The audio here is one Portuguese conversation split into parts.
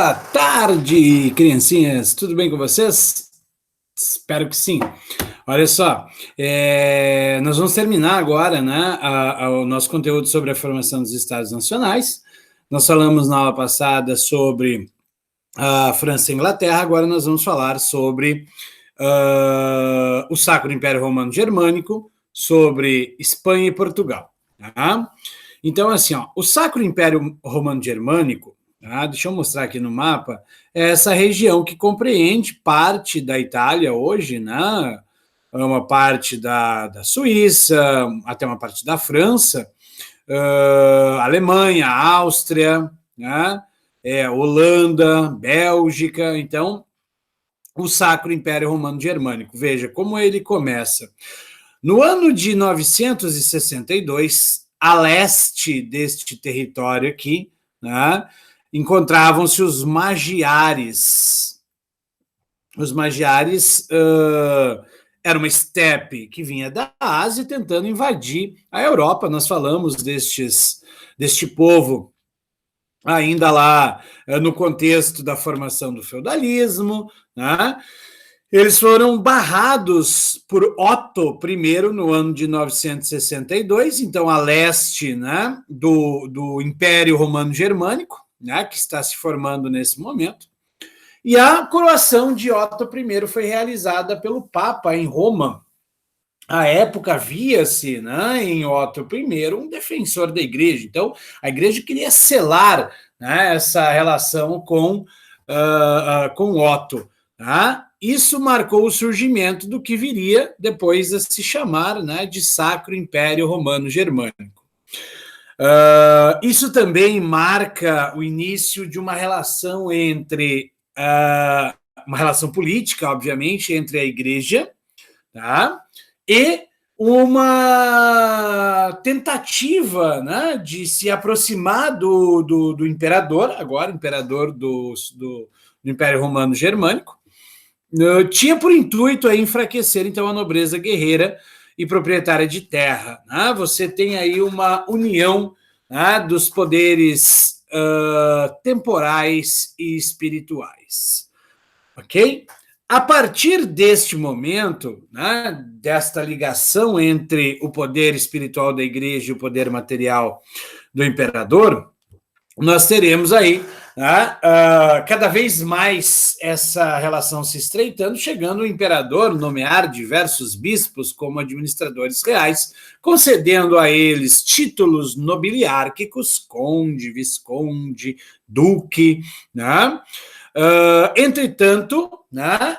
Boa tarde, criancinhas. Tudo bem com vocês? Espero que sim. Olha só, nós vamos terminar agora, né, o nosso conteúdo sobre a formação dos Estados Nacionais. Nós falamos na aula passada sobre a França e a Inglaterra, agora nós vamos falar sobre o Sacro Império Romano Germânico, sobre Espanha e Portugal. Tá? Então, assim, ó, o Sacro Império Romano Germânico, deixa eu mostrar aqui no mapa, é essa região que compreende parte da Itália hoje, né? Uma parte da Suíça, até uma parte da França, Alemanha, Áustria, né? Holanda, Bélgica. Então, o Sacro Império Romano Germânico, veja como ele começa. No ano de 962, a leste deste território aqui, né, encontravam-se os magiares. Os magiares era uma estepe que vinha da Ásia tentando invadir a Europa. Nós falamos deste povo ainda lá no contexto da formação do feudalismo, né? Eles foram barrados por Otto I no ano de 962, então a leste, né, do Império Romano Germânico, né, que está se formando nesse momento. E a coroação de Otto I foi realizada pelo Papa em Roma. À época via-se, né, em Otto I um defensor da igreja. Então, a igreja queria selar, né, essa relação com Otto. Tá? Isso marcou o surgimento do que viria depois a se chamar, né, de Sacro Império Romano Germânico. Isso também marca o início de uma relação uma relação política, obviamente, entre a igreja, tá? E uma tentativa, né, de se aproximar do imperador, agora imperador do Império Romano Germânico, tinha por intuito enfraquecer, então, a nobreza guerreira e proprietária de terra. Né? Você tem aí uma união, né, dos poderes temporais e espirituais. Ok? A partir deste momento, né, desta ligação entre o poder espiritual da igreja e o poder material do imperador, nós teremos aí, né, cada vez mais essa relação se estreitando, chegando o imperador nomear diversos bispos como administradores reais, concedendo a eles títulos nobiliárquicos, conde, visconde, duque, né? Entretanto, né,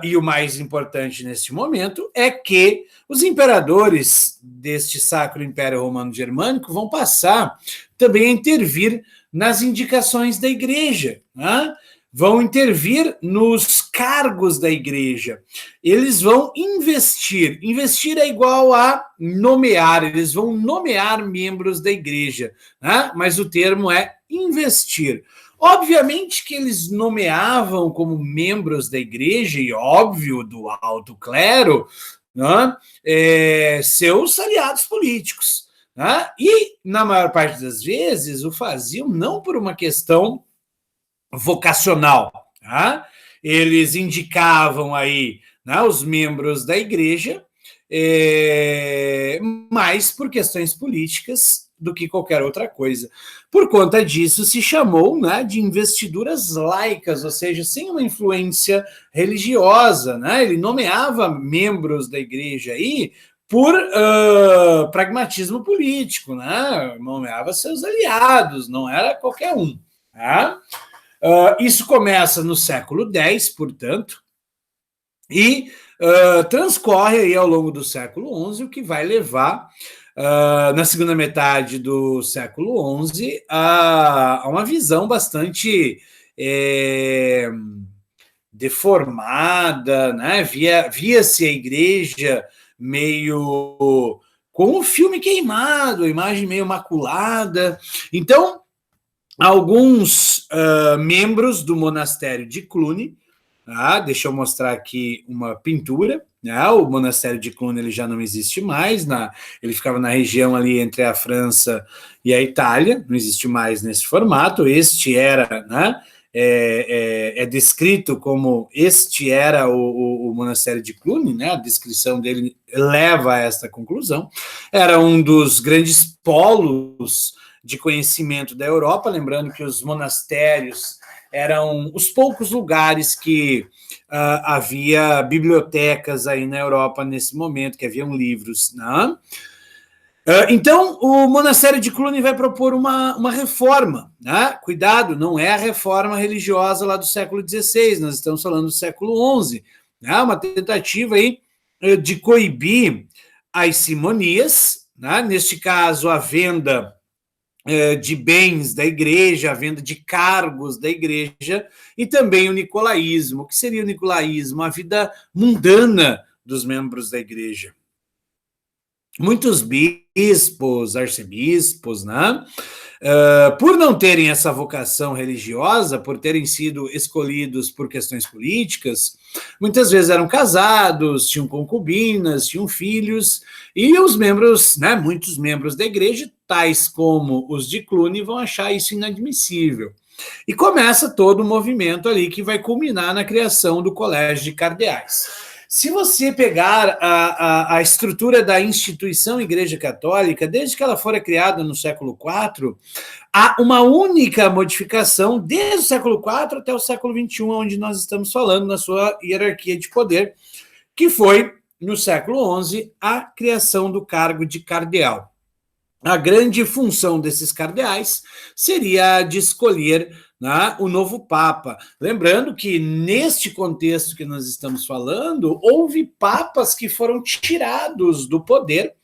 e o mais importante neste momento é que os imperadores deste Sacro Império Romano Germânico vão passar também a intervir nas indicações da igreja, né? Vão intervir nos cargos da igreja. Eles vão investir. Investir é igual a nomear. Eles vão nomear membros da igreja, né? Mas o termo é investir. Obviamente que eles nomeavam como membros da igreja, e óbvio, do alto clero, né, seus aliados políticos. Né? E, na maior parte das vezes, o faziam não por uma questão vocacional. Tá? Eles indicavam aí, né, os membros da igreja, mais por questões políticas do que qualquer outra coisa. Por conta disso, se chamou, né, de investiduras laicas, ou seja, sem uma influência religiosa. Né? Ele nomeava membros da igreja aí por pragmatismo político, né? Nomeava seus aliados, não era qualquer um. Tá? Isso começa no século X, portanto, e transcorre aí ao longo do século XI, o que vai levar, na segunda metade do século XI, a uma visão bastante deformada, né? Via-se a igreja meio com o filme queimado, a imagem meio maculada. Então, alguns membros do monastério de Cluny, deixa eu mostrar aqui uma pintura, né? O monastério de Cluny ele já não existe mais, ele ficava na região ali entre a França e a Itália, não existe mais nesse formato. Este era, né, é descrito como este era o monastério de Cluny, né? A descrição dele leva a esta conclusão. Era um dos grandes polos de conhecimento da Europa, lembrando que os monastérios eram os poucos lugares que havia bibliotecas aí na Europa nesse momento, que haviam livros, né? Então, o monastério de Cluny vai propor uma reforma, né? Cuidado, não é a reforma religiosa lá do século XVI, nós estamos falando do século XI, né? Uma tentativa aí de coibir as simonias, né? Neste caso, a venda de bens da igreja, a venda de cargos da igreja, e também o nicolaísmo. O que seria o nicolaísmo? A vida mundana dos membros da igreja. Muitos bispos, arcebispos, né? Por não terem essa vocação religiosa, por terem sido escolhidos por questões políticas, muitas vezes eram casados, tinham concubinas, tinham filhos, e os membros, né, muitos membros da igreja, tais como os de Cluny, vão achar isso inadmissível. E começa todo um movimento ali que vai culminar na criação do Colégio de Cardeais. Se você pegar a estrutura da instituição Igreja Católica, desde que ela fora criada no século IV, há uma única modificação desde o século IV até o século XXI, onde nós estamos falando na sua hierarquia de poder, que foi, no século XI, a criação do cargo de cardeal. A grande função desses cardeais seria a de escolher, né, o novo Papa. Lembrando que, neste contexto que nós estamos falando, houve papas que foram tirados do poder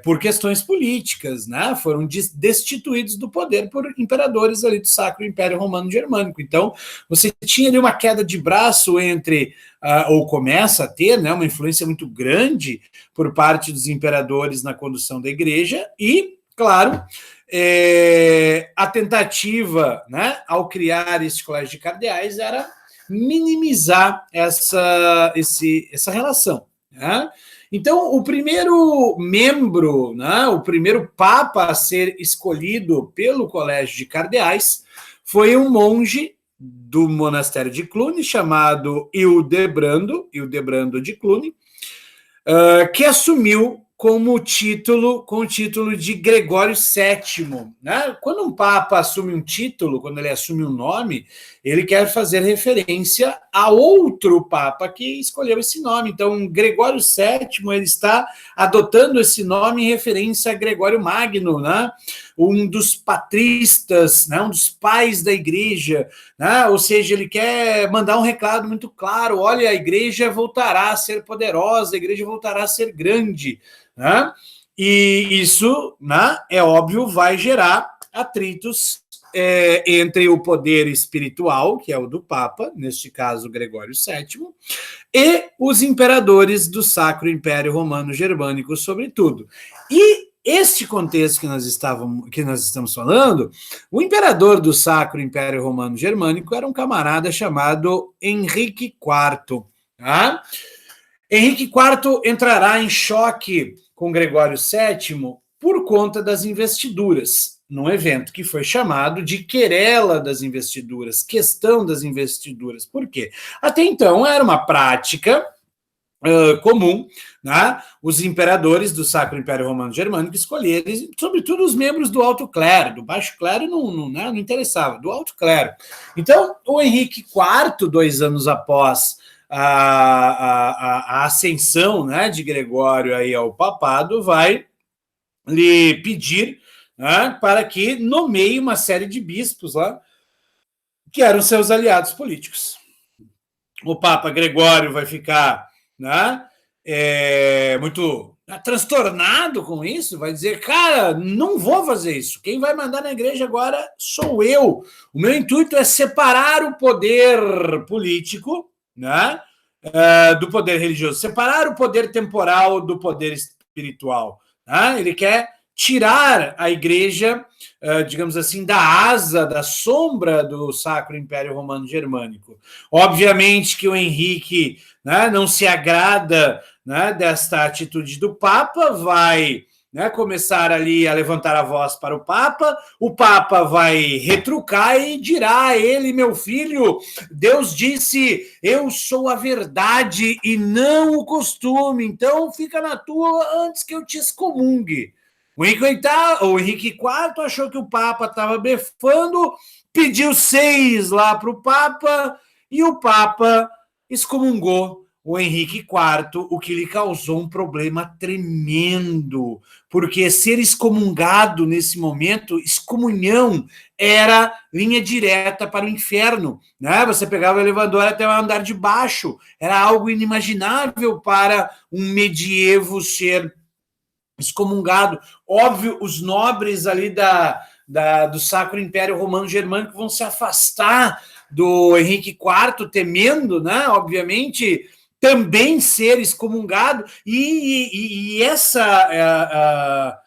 por questões políticas, né? Foram destituídos do poder por imperadores ali do Sacro Império Romano Germânico. Então, você tinha ali uma queda de braço entre, ou começa a ter, né, uma influência muito grande por parte dos imperadores na condução da igreja e, claro, a tentativa, né, ao criar esse colégio de cardeais era minimizar essa relação, né? Então, o primeiro membro, né, o primeiro papa a ser escolhido pelo Colégio de Cardeais foi um monge do monastério de Cluny, chamado Hildebrando de Cluny, que assumiu com o título de Gregório VII. Né? Quando um papa assume um título, quando ele assume um nome, ele quer fazer referência a outro papa que escolheu esse nome. Então, Gregório VII, ele está adotando esse nome em referência a Gregório Magno, né? Um dos patristas, né? Um dos pais da igreja, né? Ou seja, ele quer mandar um recado muito claro: olha, a igreja voltará a ser poderosa, a igreja voltará a ser grande, né? E isso, né, é óbvio, vai gerar atritos entre o poder espiritual, que é o do Papa, neste caso Gregório VII, e os imperadores do Sacro Império Romano Germânico, sobretudo. E este contexto que nós estamos falando, o imperador do Sacro Império Romano Germânico era um camarada chamado Henrique IV. Tá? Henrique IV entrará em choque com Gregório VII por conta das investiduras, num evento que foi chamado de querela das investiduras, questão das investiduras. Por quê? Até então era uma prática comum, né? Os imperadores do Sacro Império Romano Germânico escolherem, sobretudo, os membros do alto clero. Do baixo clero não interessava, do alto clero. Então, o Henrique IV, 2 anos após a ascensão, né, de Gregório aí ao papado, vai lhe pedir, né, para que nomeie uma série de bispos lá, que eram seus aliados políticos. O Papa Gregório vai ficar, né, muito transtornado com isso, vai dizer: cara, não vou fazer isso, quem vai mandar na igreja agora sou eu. O meu intuito é separar o poder político, né, do poder religioso, separar o poder temporal do poder espiritual. Né? Ele quer tirar a igreja, digamos assim, da asa, da sombra do Sacro Império Romano Germânico. Obviamente que o Henrique, né, não se agrada, né, desta atitude do Papa, vai né, começar ali a levantar a voz para o Papa vai retrucar e dirá a ele: meu filho, Deus disse, eu sou a verdade e não o costume, então fica na tua antes que eu te excomungue. O Henrique IV achou que o Papa estava befando, pediu 6 lá para o Papa e o Papa excomungou o Henrique IV, o que lhe causou um problema tremendo, porque ser excomungado nesse momento, excomunhão, era linha direta para o inferno, né? Você pegava o elevador até o andar de baixo, era algo inimaginável para um medievo ser excomungado. Óbvio, os nobres ali do Sacro Império Romano Germânico vão se afastar do Henrique IV, temendo, né, obviamente, também ser excomungado, e essa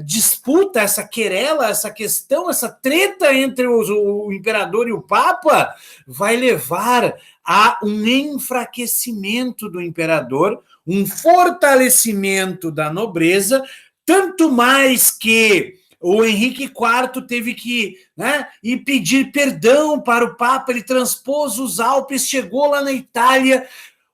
disputa, essa querela, essa questão, essa treta entre o imperador e o Papa vai levar a um enfraquecimento do imperador, um fortalecimento da nobreza, tanto mais que o Henrique IV teve que, né, ir pedir perdão para o Papa, ele transpôs os Alpes, chegou lá na Itália,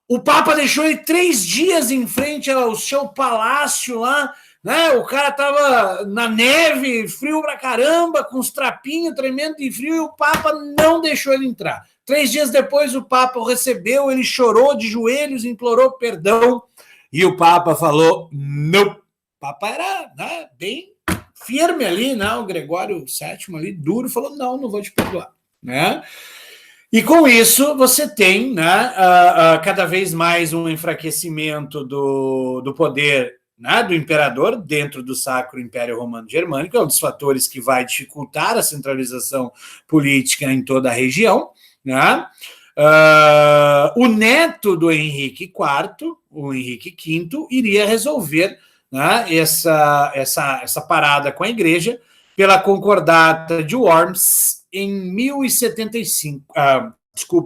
o Papa deixou ele 3 dias em frente ao seu palácio lá, né? O cara tava na neve, frio pra caramba, com os trapinhos tremendo de frio, e o Papa não deixou ele entrar. 3 dias depois o Papa o recebeu, ele chorou de joelhos, implorou perdão, e o Papa falou não. O Papa era, né, bem firme ali, né? O Gregório VII ali, duro, falou não vou te perdoar, né? E com isso você tem, né, cada vez mais um enfraquecimento do poder, né, do imperador dentro do Sacro Império Romano Germânico, é um dos fatores que vai dificultar a centralização política em toda a região, né? O neto do Henrique IV, o Henrique V, iria resolver, né, essa parada com a igreja pela Concordata de Worms em 1075,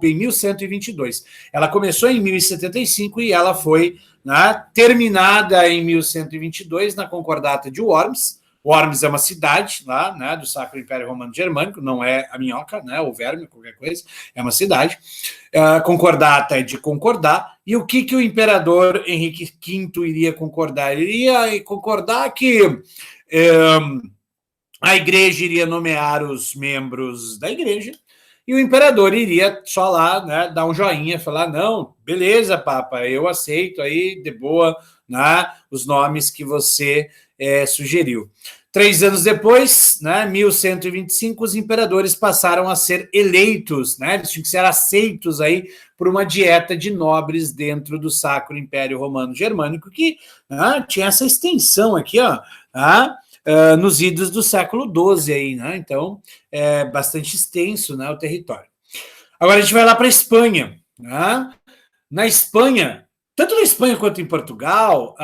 em 1122. Ela começou em 1075 e ela foi, né, terminada em 1122 na Concordata de Worms. Worms é uma cidade lá, né, do Sacro Império Romano Germânico, não é a minhoca, né, o verme, qualquer coisa, é uma cidade. Concordata é de concordar. E o que o imperador Henrique V iria concordar? Ele iria concordar que a igreja iria nomear os membros da igreja e o imperador iria só lá, né, dar um joinha, falar, não, beleza, Papa, eu aceito aí, de boa, né, os nomes que você sugeriu. 3 anos depois, né, 1125, os imperadores passaram a ser eleitos, né, eles tinham que ser aceitos aí por uma dieta de nobres dentro do Sacro Império Romano Germânico, que tinha essa extensão aqui, ó, nos idos do século XII aí, né? Então é bastante extenso, né, o território. Agora a gente vai lá para a Espanha, né? Na Espanha, tanto na Espanha quanto em Portugal,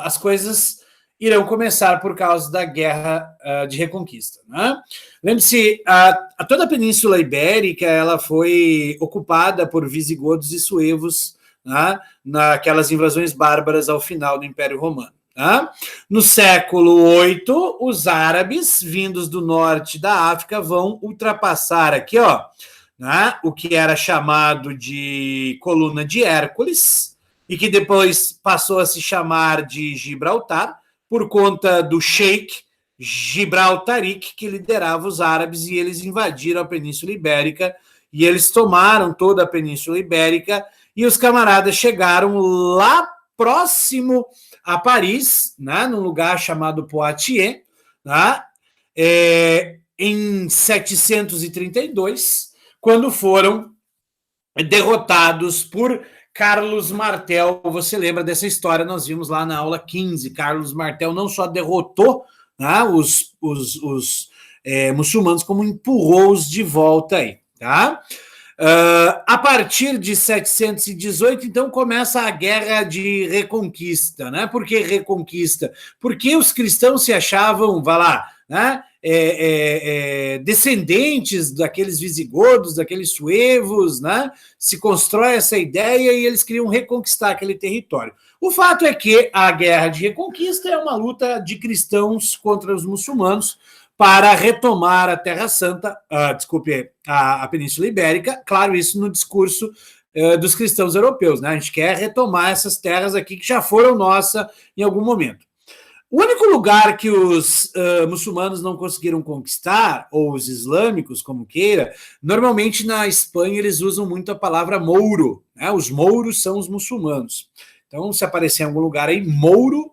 as coisas irão começar por causa da Guerra de Reconquista, né? Lembre-se, toda a Península Ibérica ela foi ocupada por visigodos e suevos, né, naquelas invasões bárbaras ao final do Império Romano. Tá? No século VIII, os árabes, vindos do norte da África, vão ultrapassar aqui, ó, né, o que era chamado de Coluna de Hércules, e que depois passou a se chamar de Gibraltar, por conta do Sheik Gibraltaric, que liderava os árabes, e eles invadiram a Península Ibérica, e eles tomaram toda a Península Ibérica, e os camaradas chegaram lá próximo a Paris, né, num lugar chamado Poitiers, né, em 732, quando foram derrotados por Carlos Martel. Você lembra dessa história? Nós vimos lá na aula 15. Carlos Martel não só derrotou, né, os muçulmanos, como empurrou-os de volta aí, tá? A partir de 718, então, começa a Guerra de Reconquista, né? Por que Reconquista? Porque os cristãos se achavam, vai lá, né, descendentes daqueles visigodos, daqueles suevos, né? Se constrói essa ideia e eles queriam reconquistar aquele território. O fato é que a Guerra de Reconquista é uma luta de cristãos contra os muçulmanos para retomar a Terra Santa, a Península Ibérica, claro, isso no discurso dos cristãos europeus, né? A gente quer retomar essas terras aqui que já foram nossas em algum momento. O único lugar que os muçulmanos não conseguiram conquistar, ou os islâmicos, como queira, normalmente na Espanha eles usam muito a palavra mouro, né? Os mouros são os muçulmanos. Então, se aparecer em algum lugar aí, mouro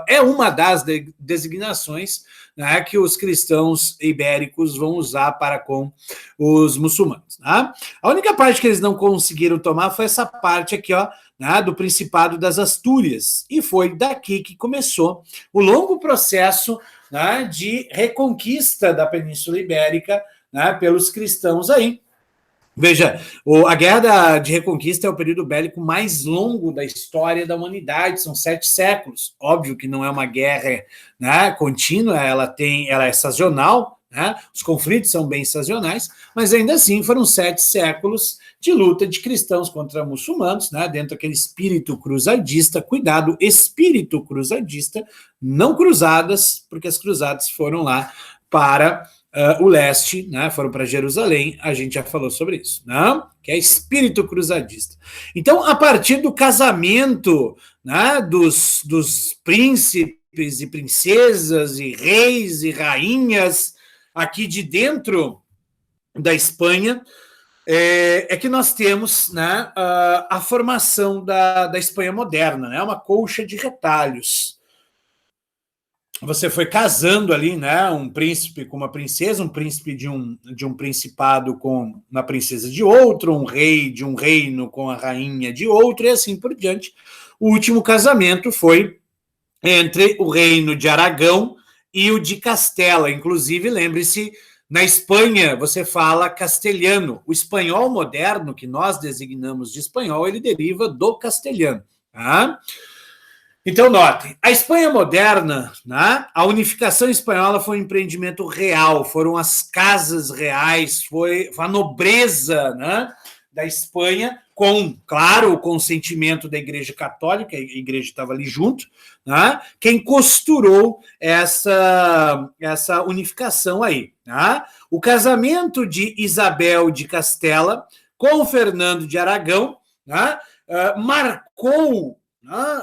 é uma das designações, né, que os cristãos ibéricos vão usar para com os muçulmanos. Tá? A única parte que eles não conseguiram tomar foi essa parte aqui, ó, né, do Principado das Astúrias. E foi daqui que começou o longo processo, né, de reconquista da Península Ibérica, né, pelos cristãos aí. Veja, a Guerra de Reconquista é o período bélico mais longo da história da humanidade, são 7 séculos. Óbvio que não é uma guerra, né, contínua, ela é sazonal, né, os conflitos são bem sazonais, mas ainda assim foram 7 séculos de luta de cristãos contra muçulmanos, né, dentro daquele espírito cruzadista. Cuidado, espírito cruzadista, não cruzadas, porque as cruzadas foram lá para o leste, né, foram para Jerusalém, a gente já falou sobre isso, né, que é espírito cruzadista. Então, a partir do casamento, né, dos príncipes e princesas e reis e rainhas aqui de dentro da Espanha, é que nós temos, né, a formação da Espanha moderna, né, uma colcha de retalhos. Você foi casando ali, né, um príncipe com uma princesa, um príncipe de um principado com uma princesa de outro, um rei de um reino com a rainha de outro, e assim por diante. O último casamento foi entre o reino de Aragão e o de Castela. Inclusive, lembre-se, na Espanha você fala castelhano. O espanhol moderno, que nós designamos de espanhol, ele deriva do castelhano, tá? Então, notem, a Espanha moderna, né, a unificação espanhola foi um empreendimento real, foram as casas reais, foi a nobreza, né, da Espanha, com, claro, o consentimento da Igreja Católica, a Igreja estava ali junto, né, quem costurou essa unificação aí. Né? O casamento de Isabel de Castela com Fernando de Aragão, né, marcou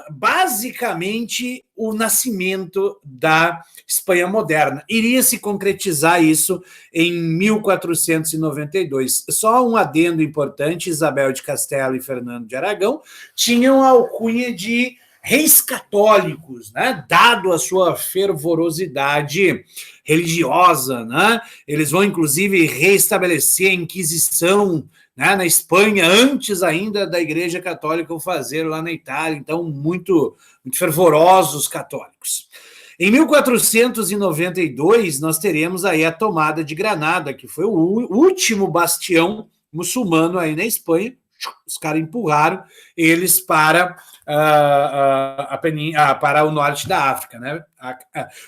basicamente o nascimento da Espanha moderna. Iria se concretizar isso em 1492. Só um adendo importante, Isabel de Castela e Fernando de Aragão tinham a alcunha de reis católicos, né? Dado a sua fervorosidade religiosa, né? Eles vão, inclusive, reestabelecer a Inquisição, né, na Espanha, antes ainda da Igreja Católica o fazer lá na Itália, então muito fervorosos católicos. Em 1492, nós teremos aí a tomada de Granada, que foi o último bastião muçulmano aí na Espanha. Os caras empurraram eles para para o norte da África, né,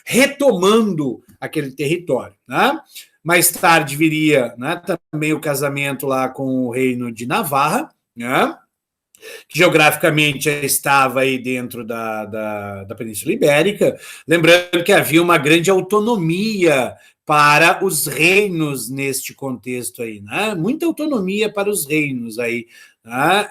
retomando aquele território, né? Mais tarde viria, né, também o casamento lá com o reino de Navarra, né, que geograficamente estava aí dentro da Península Ibérica. Lembrando que havia uma grande autonomia para os reinos neste contexto aí, né? Muita autonomia para os reinos aí, né?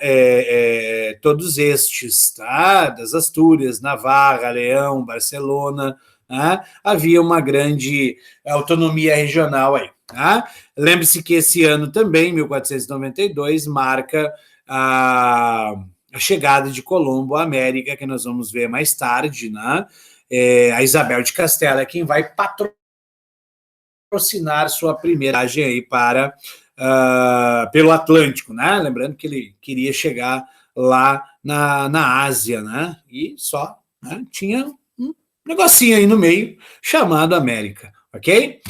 Todos estes, tá? Das Astúrias, Navarra, Leão, Barcelona, né? Havia uma grande autonomia regional aí. Tá? Lembre-se que esse ano também, 1492, marca a chegada de Colombo à América, que nós vamos ver mais tarde, né? A Isabel de Castela é quem vai patrocinar sua primeira viagem aí para, pelo Atlântico, né? Lembrando que ele queria chegar lá na Ásia, né? E só, né, tinha um negocinho aí no meio chamado América, ok?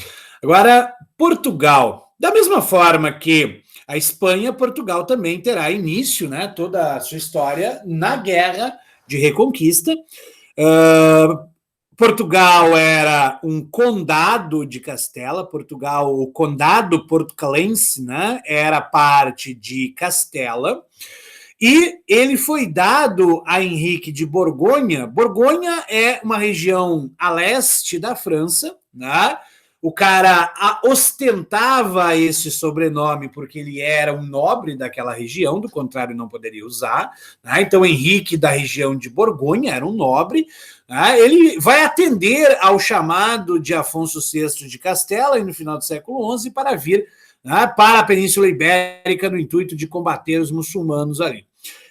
Agora, Portugal. Da mesma forma que a Espanha, Portugal também terá início, né, toda a sua história na Guerra de Reconquista. Portugal era um condado de Castela, Portugal, o condado portucalense, né, era parte de Castela, e ele foi dado a Henrique de Borgonha. Borgonha é uma região a leste da França, né? O cara ostentava esse sobrenome porque ele era um nobre daquela região, do contrário não poderia usar, né? Então Henrique da região de Borgonha era um nobre, né? Ele vai atender ao chamado de Afonso VI de Castela no final do século XI para vir, né, para a Península Ibérica no intuito de combater os muçulmanos ali.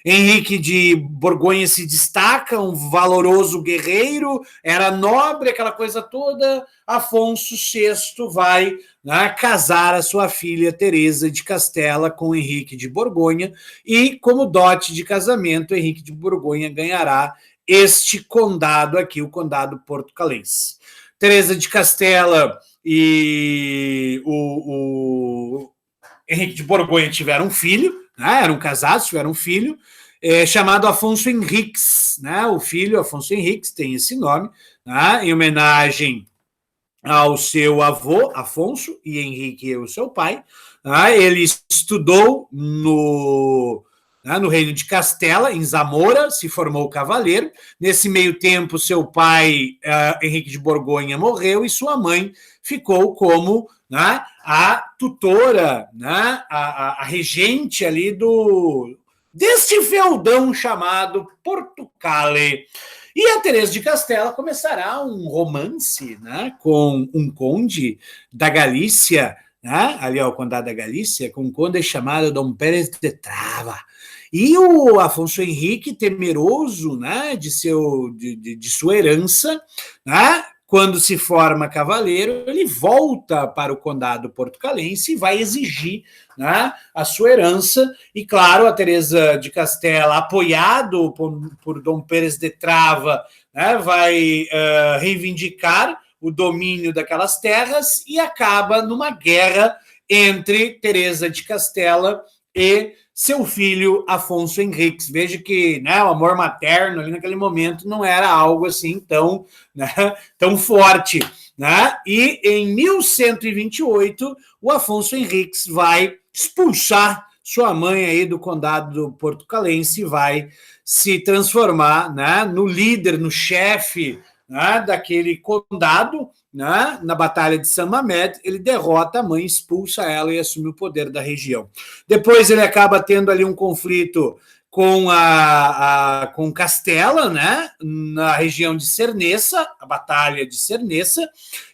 Henrique de Borgonha se destaca, um valoroso guerreiro, era nobre, aquela coisa toda. Afonso VI vai, né, casar a sua filha Teresa de Castela com Henrique de Borgonha, e como dote de casamento, Henrique de Borgonha ganhará este condado aqui, o condado portucalense. Teresa de Castela e o Henrique de Borgonha tiveram um filho, né, eram casados, tiveram um filho, chamado Afonso Henriques, né, o filho Afonso Henriques tem esse nome, né, em homenagem ao seu avô, Afonso, e Henrique, o seu pai. Né, ele estudou no Reino de Castela, em Zamora, se formou cavaleiro. Nesse meio tempo, seu pai, Henrique de Borgonha, morreu, e sua mãe ficou como, né, a tutora, né, a regente ali deste feudão chamado Portucale. E a Teresa de Castela começará um romance, né, com um conde da Galícia, né, ali ao condado da Galícia, com um conde chamado Dom Pérez de Trava. E o Afonso Henrique, temeroso, né, de sua herança, né, quando se forma cavaleiro, ele volta para o condado portucalense e vai exigir, né, a sua herança. E, claro, a Teresa de Castela, apoiado por Dom Pérez de Trava, né, vai reivindicar o domínio daquelas terras, e acaba numa guerra entre Teresa de Castela e seu filho Afonso Henriques. Veja que, né, o amor materno ali naquele momento não era algo assim tão, né, tão forte. Né? E em 1128, o Afonso Henriques vai expulsar sua mãe aí do condado portucalense e vai se transformar, né, no líder, no chefe, né, daquele condado. Né? Na Batalha de Saint-Mamed, ele derrota a mãe, expulsa ela e assume o poder da região. Depois ele acaba tendo ali um conflito com com Castela, né? Na região de Cernessa, a Batalha de Cernessa,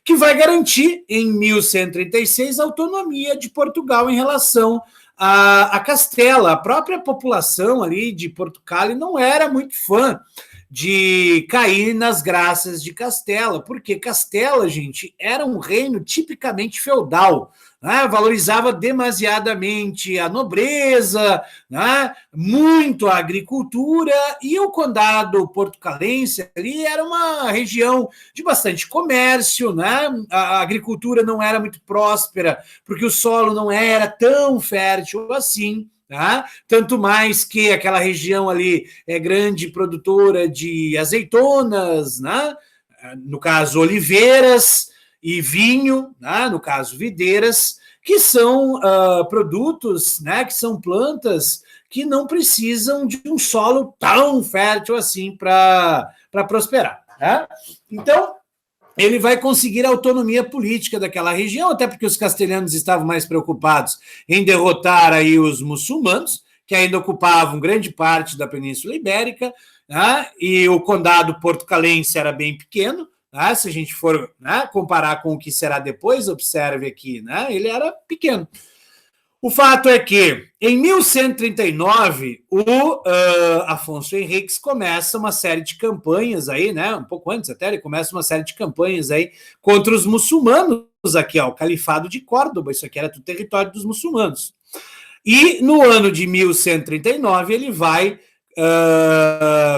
que vai garantir, em 1136, a autonomia de Portugal em relação a Castela. A própria população ali de Portugal não era muito fã de cair nas graças de Castela, porque Castela, gente, era um reino tipicamente feudal, né? Valorizava demasiadamente a nobreza, né? Muito a agricultura, e o condado portucalense ali era uma região de bastante comércio, né? A agricultura não era muito próspera, porque o solo não era tão fértil assim. Tá? Tanto mais que aquela região ali é grande produtora de azeitonas, né? No caso oliveiras, e vinho, né? No caso videiras, que são produtos, né? Que são plantas que não precisam de um solo tão fértil assim para prosperar. Tá? Então, ele vai conseguir a autonomia política daquela região, até porque os castelhanos estavam mais preocupados em derrotar aí os muçulmanos, que ainda ocupavam grande parte da Península Ibérica, né? E o condado portucalense era bem pequeno, né? Se a gente for, né, comparar com o que será depois, observe aqui, né? Ele era pequeno. O fato é que, em 1139, o Afonso Henriques começa uma série de campanhas aí, né? Um pouco antes até, ele começa uma série de campanhas aí contra os muçulmanos aqui, ó, o Califado de Córdoba. Isso aqui era do território dos muçulmanos. E no ano de 1139, ele vai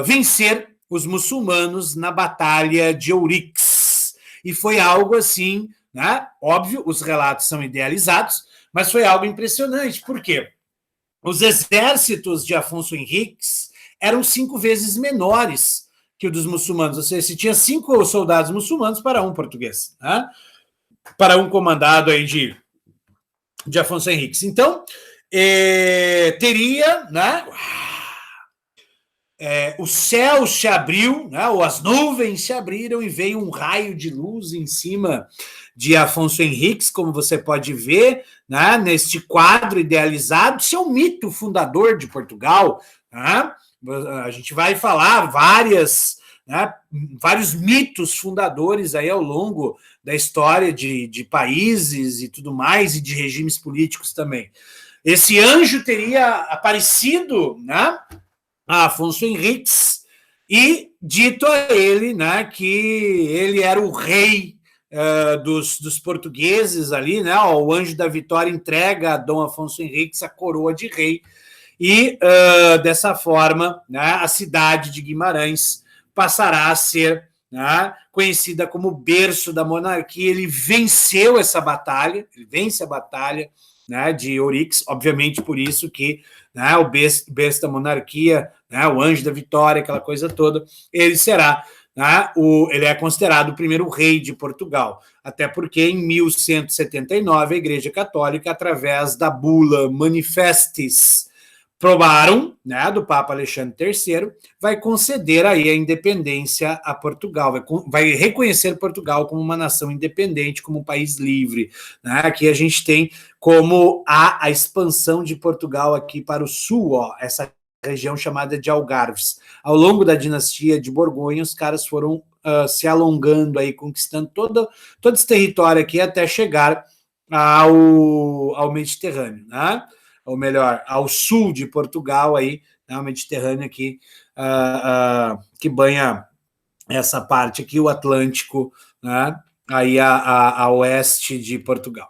vencer os muçulmanos na Batalha de Ourix. E foi algo assim, né? Óbvio, os relatos são idealizados, mas foi algo impressionante. Por quê? Os exércitos de Afonso Henriques eram 5 vezes menores que o dos muçulmanos, ou seja, se tinha 5 soldados muçulmanos para um português, né? Para um comandado aí de Afonso Henriques. Então, teria, né? O céu se abriu, né, ou as nuvens se abriram e veio um raio de luz em cima de Afonso Henriques, como você pode ver, né, neste quadro idealizado. Isso é um mito fundador de Portugal. Né? A gente vai falar vários mitos fundadores aí ao longo da história de países e tudo mais, e de regimes políticos também. Esse anjo teria aparecido, né, a Afonso Henriques e dito a ele, né, que ele era o rei dos portugueses ali, né? O anjo da vitória entrega a Dom Afonso Henriques a coroa de rei e dessa forma, né, a cidade de Guimarães passará a ser, né, conhecida como berço da monarquia. Ele venceu essa batalha, ele vence a batalha, né, de Ouriques, obviamente por isso que, né, o berço da monarquia, né, o anjo da vitória, aquela coisa toda, ele será, né, ele é considerado o primeiro rei de Portugal, até porque em 1179 a Igreja Católica, através da bula Manifestis Probarum, né, do Papa Alexandre III, vai conceder aí a independência a Portugal, vai reconhecer Portugal como uma nação independente, como um país livre. Né? Aqui a gente tem como a expansão de Portugal aqui para o sul, ó, essa região chamada de Algarves. Ao longo da dinastia de Borgonha, os caras foram se alongando aí, conquistando todo esse território aqui até chegar ao Mediterrâneo, né? Ou melhor, ao sul de Portugal, aí, né, o Mediterrâneo aqui, que banha essa parte aqui, o Atlântico, né, aí a oeste de Portugal.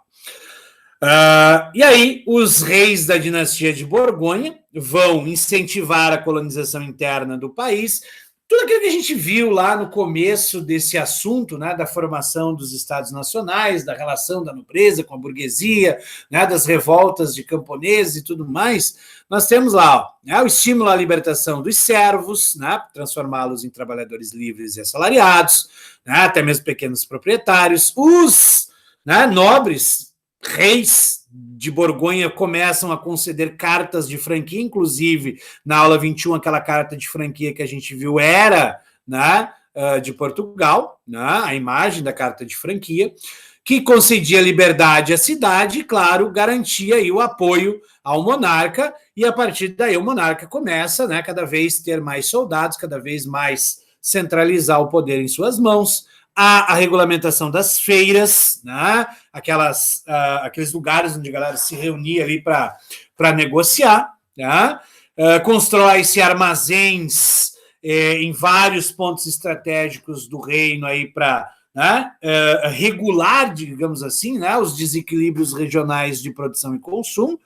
E aí, os reis da dinastia de Borgonha vão incentivar a colonização interna do país, tudo aquilo que a gente viu lá no começo desse assunto, né, da formação dos estados nacionais, da relação da nobreza com a burguesia, né, das revoltas de camponeses e tudo mais, nós temos lá, ó, né, o estímulo à libertação dos servos, né, transformá-los em trabalhadores livres e assalariados, né, até mesmo pequenos proprietários. Os, né, nobres, reis de Borgonha começam a conceder cartas de franquia, inclusive na aula 21, aquela carta de franquia que a gente viu era, né, de Portugal, né, a imagem da carta de franquia, que concedia liberdade à cidade e, claro, garantia aí o apoio ao monarca, e a partir daí o monarca começa, né, cada vez ter mais soldados, cada vez mais centralizar o poder em suas mãos. A regulamentação das feiras, né? Aqueles lugares onde a galera se reunia ali para negociar, né? Constrói-se armazéns em vários pontos estratégicos do reino aí para, né, regular, digamos assim, né, os desequilíbrios regionais de produção e consumo.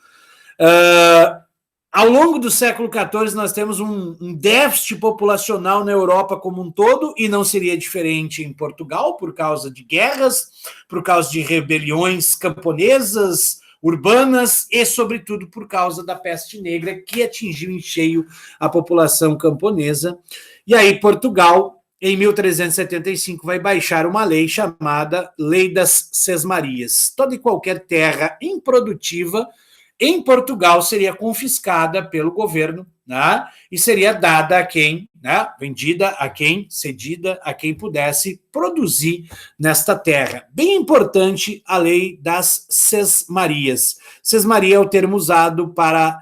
Ao longo do século XIV, nós temos um déficit populacional na Europa como um todo, e não seria diferente em Portugal, por causa de guerras, por causa de rebeliões camponesas, urbanas, e, sobretudo, por causa da peste negra, que atingiu em cheio a população camponesa. E aí, Portugal, em 1375, vai baixar uma lei chamada Lei das Sesmarias. Toda e qualquer terra improdutiva em Portugal seria confiscada pelo governo, né, e seria dada a quem, né, vendida a quem, cedida a quem pudesse produzir nesta terra. Bem importante a lei das sesmarias. Sesmaria é o termo usado para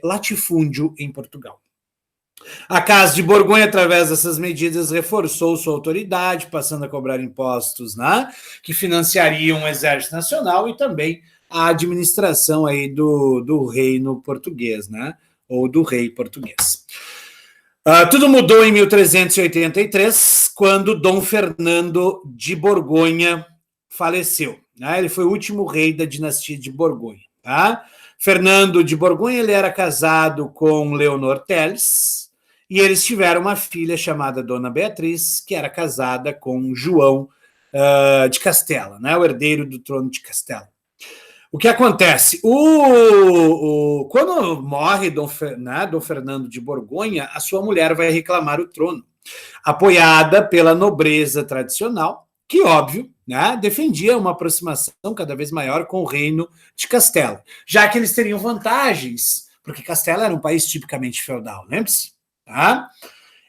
latifúndio em Portugal. A Casa de Borgonha, através dessas medidas, reforçou sua autoridade, passando a cobrar impostos, né, que financiariam o Exército Nacional e também a administração aí do reino português, né? Ou do rei português. Tudo mudou em 1383, quando Dom Fernando de Borgonha faleceu. Né? Ele foi o último rei da dinastia de Borgonha. Tá? Fernando de Borgonha, ele era casado com Leonor Teles, e eles tiveram uma filha chamada Dona Beatriz, que era casada com João de Castela, né? O herdeiro do trono de Castela. O que acontece? Quando morre Dom Fernando de Borgonha, a sua mulher vai reclamar o trono. apoiada pela nobreza tradicional, que, óbvio, né, defendia uma aproximação cada vez maior com o reino de Castela, já que eles teriam vantagens, porque Castela era um país tipicamente feudal, lembre-se, tá?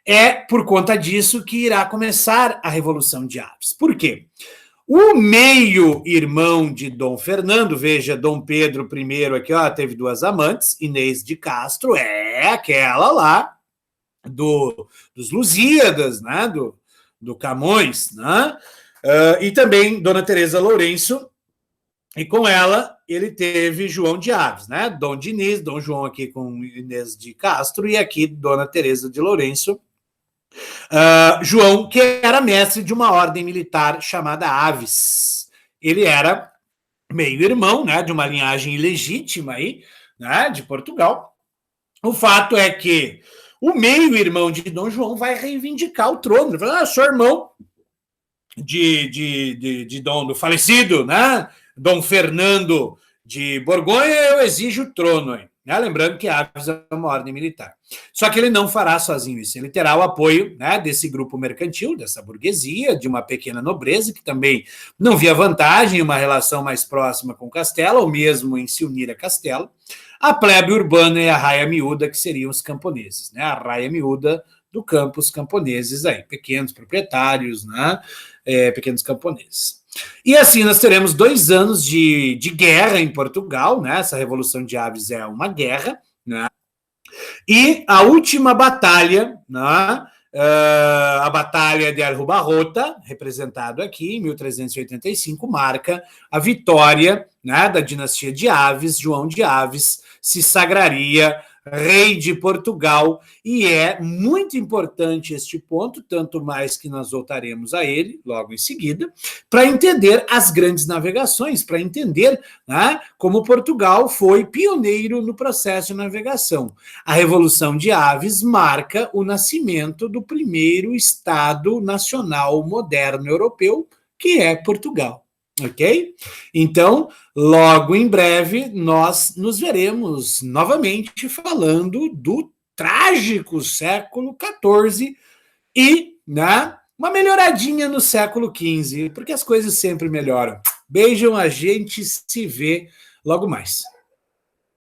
É por conta disso que irá começar a Revolução de Aves. Por quê? O meio-irmão de Dom Fernando, veja, Dom Pedro I aqui, ó, teve duas amantes, Inês de Castro, é aquela lá dos Lusíadas, né, do Camões, né, e também Dona Teresa Lourenço, e com ela ele teve João de Aves, né, Dom Diniz, Dom João aqui com Inês de Castro, e aqui Dona Teresa de Lourenço, João, que era mestre de uma ordem militar chamada Aves. Ele era meio-irmão, né, de uma linhagem ilegítima aí, né, de Portugal. O fato é que o meio-irmão de Dom João vai reivindicar o trono. Ele fala, sou irmão do falecido, né, Dom Fernando de Borgonha, eu exijo o trono aí. Né? Lembrando que Aves é uma ordem militar. Só que ele não fará sozinho isso. Ele terá o apoio, né, desse grupo mercantil, dessa burguesia, de uma pequena nobreza, que também não via vantagem em uma relação mais próxima com Castela, ou mesmo em se unir a Castela, a plebe urbana e a raia miúda, que seriam os camponeses. Né? A raia miúda do campo, os camponeses aí, pequenos proprietários, né, pequenos camponeses. E assim nós teremos 2 anos de guerra em Portugal, né? Essa Revolução de Aves é uma guerra, né? E a última batalha, né? A Batalha de Aljubarrota, representado aqui em 1385, marca a vitória, né, da dinastia de Aves. João de Aves se sagraria rei de Portugal, e é muito importante este ponto, tanto mais que nós voltaremos a ele logo em seguida, para entender as grandes navegações, para entender, né, como Portugal foi pioneiro no processo de navegação. A Revolução de Aves marca o nascimento do primeiro Estado nacional moderno europeu, que é Portugal. Ok? Então, logo em breve, nós nos veremos novamente falando do trágico século XIV e, né, uma melhoradinha no século XV, porque as coisas sempre melhoram. Beijão, a gente se vê logo mais.